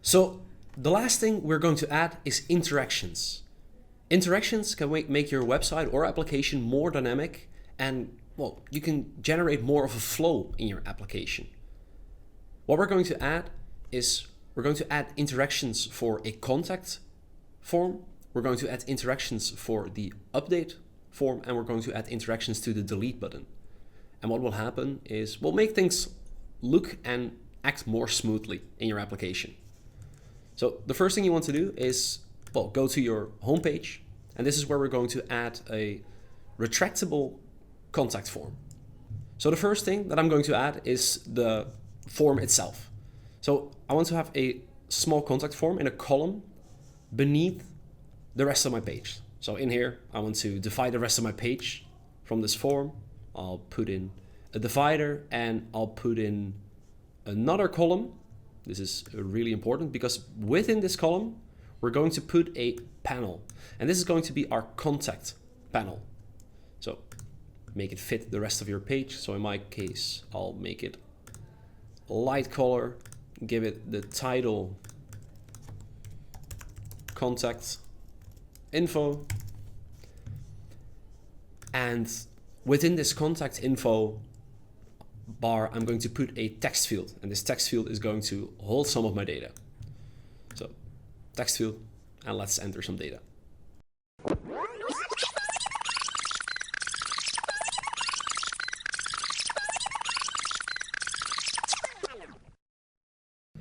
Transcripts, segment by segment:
So the last thing we're going to add is interactions. Interactions can make your website or application more dynamic, and well, you can generate more of a flow in your application. What we're going to add is we're going to add interactions for a contact form. We're going to add interactions for the update form, and we're going to add interactions to the delete button. And what will happen is we'll make things look and act more smoothly in your application. So the first thing you want to do is, well, go to your homepage, and this is where we're going to add a retractable contact form. So the first thing that I'm going to add is the form itself. So I want to have a small contact form in a column beneath the rest of my page. So in here, I want to divide the rest of my page from this form. I'll put in a divider, and I'll put in another column. This is really important because within this column, we're going to put a panel, and this is going to be our contact panel. So make it fit the rest of your page. So in my case, I'll make it light color, give it the title contact info, and within this contact info bar, I'm going to put a text field, and this text field is going to hold some of my data. So text field, and let's enter some data.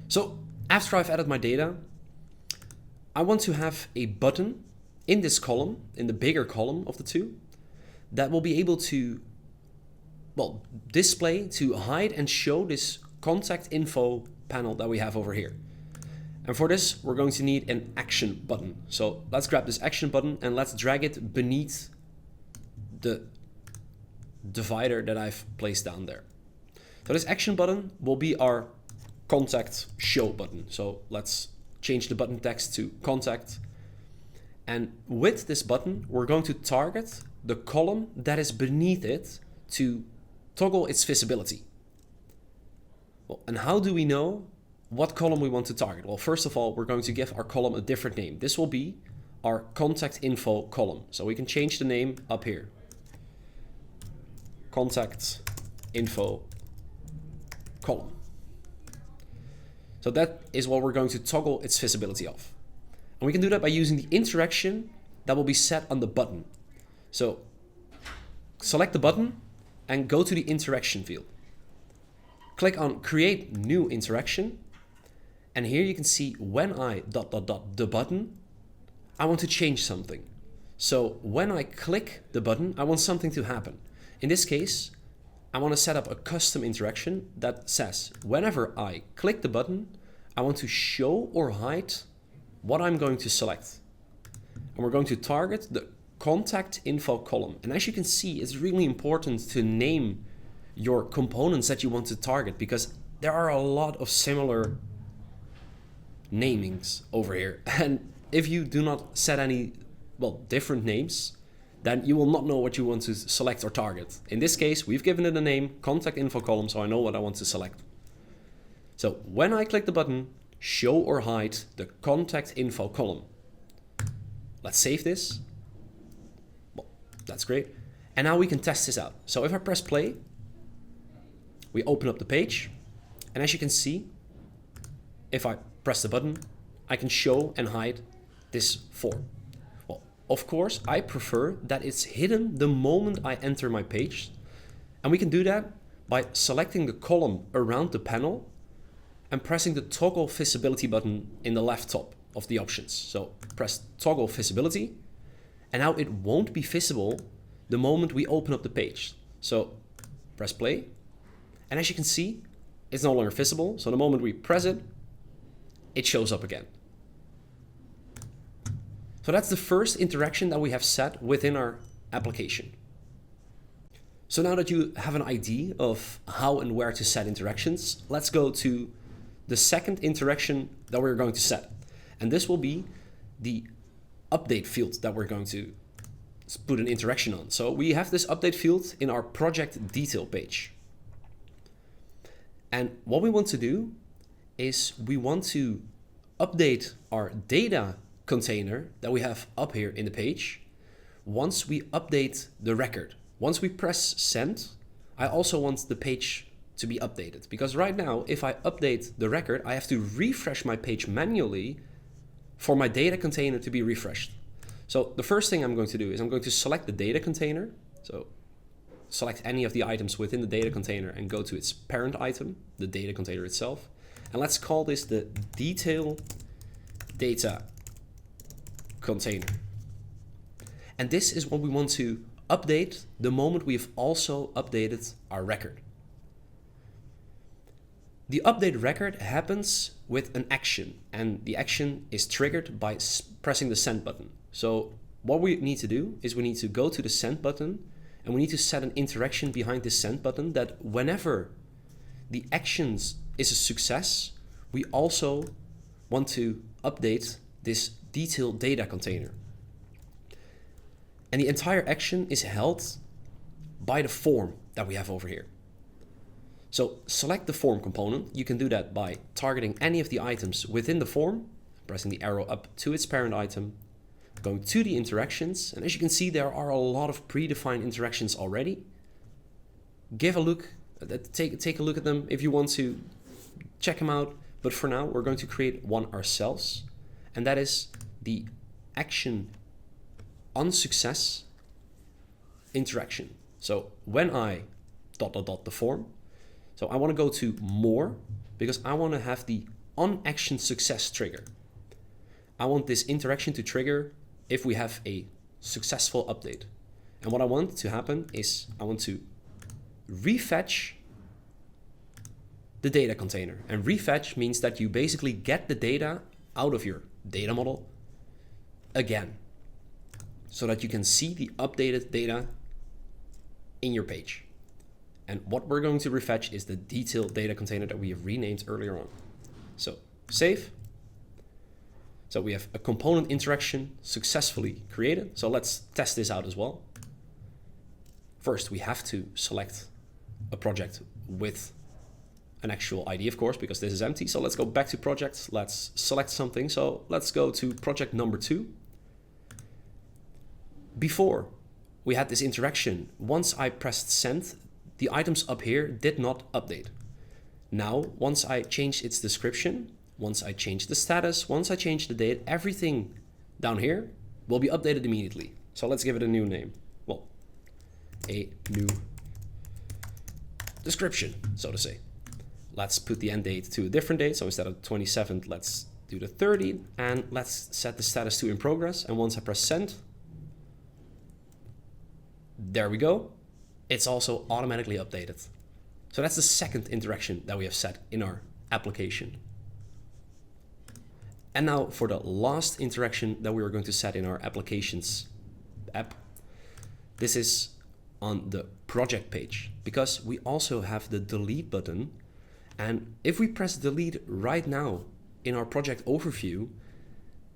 So after I've added my data, I want to have a button in this column, in the bigger column of the two, that will be able to, well, display, to hide and show this contact info panel that we have over here. And for this, we're going to need an action button. So let's grab this action button and let's drag it beneath the divider that I've placed down there. So this action button will be our contact show button. So let's change the button text to contact. And with this button, we're going to target the column that is beneath it to toggle its visibility. Well, and how do we know what column we want to target? Well, first of all, we're going to give our column a different name. This will be our contact info column. So we can change the name up here. Contact info column. So that is what we're going to toggle its visibility of. And we can do that by using the interaction that will be set on the button. So select the button and go to the interaction field. Click on create new interaction. And here you can see when I ... the button, I want to change something. So when I click the button, I want something to happen. In this case, I want to set up a custom interaction that says whenever I click the button, I want to show or hide what I'm going to select. And we're going to target the contact info column. And as you can see, it's really important to name your components that you want to target, because there are a lot of similar namings over here. And if you do not set any, well, different names, then you will not know what you want to select or target. In this case, we've given it a name, contact info column, so I know what I want to select. So when I click the button, show or hide the contact info column. Let's save this. Well, that's great. And now we can test this out. So if I press play, we open up the page. And as you can see, if I press the button, I can show and hide this form. Well, of course, I prefer that it's hidden the moment I enter my page. And we can do that by selecting the column around the panel and pressing the toggle visibility button in the left top of the options. So press toggle visibility, and now it won't be visible the moment we open up the page. So press play, and as you can see, it's no longer visible. So the moment we press it, it shows up again. So that's the first interaction that we have set within our application. So now that you have an idea of how and where to set interactions, let's go to the second interaction that we're going to set. And this will be the update field that we're going to put an interaction on. So we have this update field in our project detail page. And what we want to do is we want to update our data container that we have up here in the page once we update the record. Once we press send, I also want the page to be updated, because right now, if I update the record, I have to refresh my page manually for my data container to be refreshed. So the first thing I'm going to do is I'm going to select the data container. So select any of the items within the data container and go to its parent item, the data container itself. And let's call this the detail data container. And this is what we want to update the moment we've also updated our record. The update record happens with an action, and the action is triggered by pressing the send button. So what we need to do is we need to go to the send button, and we need to set an interaction behind this send button that whenever the actions is a success, we also want to update this detailed data container. And the entire action is held by the form that we have over here. So select the form component. You can do that by targeting any of the items within the form, pressing the arrow up to its parent item, going to the interactions. And as you can see, there are a lot of predefined interactions already. Give a look, take a look at them if you want to check them out. But for now, we're going to create one ourselves. And that is the action on success interaction. So when I ... the form, so I want to go to more because I want to have the on action success trigger. I want this interaction to trigger if we have a successful update. And what I want to happen is I want to refetch the data container. And refetch means that you basically get the data out of your data model again, so that you can see the updated data in your page. And what we're going to refetch is the detailed data container that we have renamed earlier on. So save. So we have a component interaction successfully created. So let's test this out as well. First, we have to select a project with an actual ID, of course, because this is empty. So let's go back to projects. Let's select something. So let's go to project number 2. Before we had this interaction, once I pressed send, the items up here did not update. Now, once I change its description, once I change the status, once I change the date, everything down here will be updated immediately. So let's give it a new name. Well, a new description, so to say. Let's put the end date to a different date. So instead of 27th, let's do the 30th, and let's set the status to in progress. And once I press send, there we go. It's also automatically updated. So that's the second interaction that we have set in our application. And now for the last interaction that we are going to set in our applications app. This is on the project page, because we also have the delete button. And if we press delete right now in our project overview,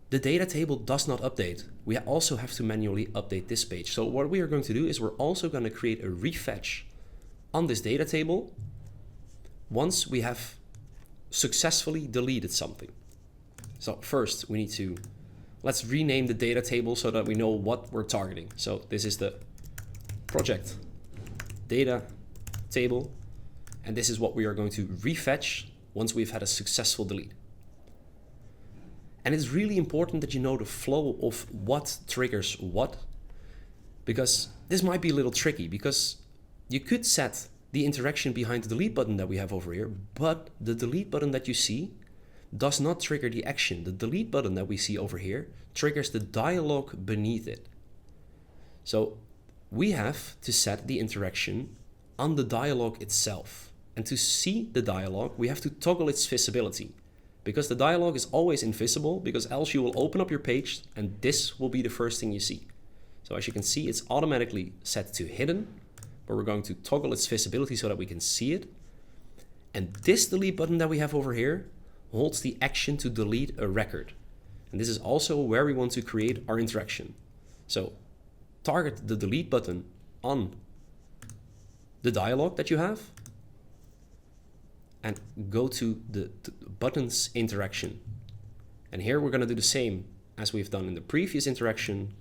the data table does not update. We also have to manually update this page. So what we are going to do is we're also going to create a refetch on this data table once we have successfully deleted something. So first we need to, let's rename the data table so that we know what we're targeting. So this is the project data table, and this is what we are going to refetch once we've had a successful delete. And it's really important that you know the flow of what triggers what, because this might be a little tricky, because you could set the interaction behind the delete button that we have over here, but the delete button that you see does not trigger the action. The delete button that we see over here triggers the dialog beneath it. So we have to set the interaction on the dialog itself. And to see the dialog, we have to toggle its visibility, because the dialog is always invisible, because else you will open up your page and this will be the first thing you see. So as you can see, it's automatically set to hidden, but we're going to toggle its visibility so that we can see it. And this delete button that we have over here holds the action to delete a record. And this is also where we want to create our interaction. So target the delete button on the dialog that you have, and go to the buttons interaction. And here we're going to do the same as we've done in the previous interaction.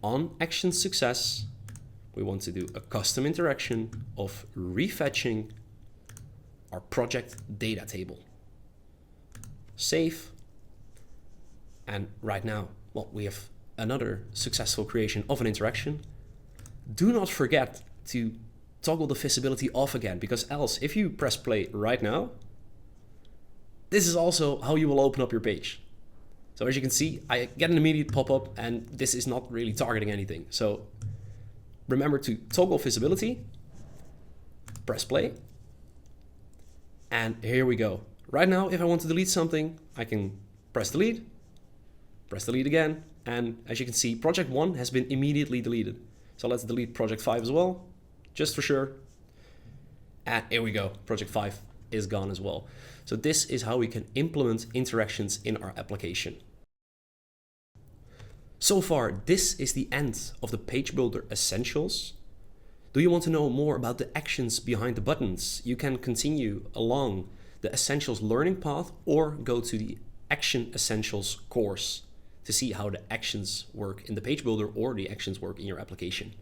On action success, we want to do a custom interaction of refetching our project data table. Save. And right now, well, we have another successful creation of an interaction. Do not forget to toggle the visibility off again, because else if you press play right now, this is also how you will open up your page. So as you can see, I get an immediate pop-up and this is not really targeting anything. So remember to toggle visibility, press play, and here we go. Right now, if I want to delete something, I can press delete again, and as you can see, project 1 has been immediately deleted. So let's delete project 5 as well, just for sure. And here we go, project 5 is gone as well. So this is how we can implement interactions in our application. So far, this is the end of the Page Builder Essentials. Do you want to know more about the actions behind the buttons? You can continue along the Essentials learning path or go to the Action Essentials course to see how the actions work in the Page Builder or the actions work in your application.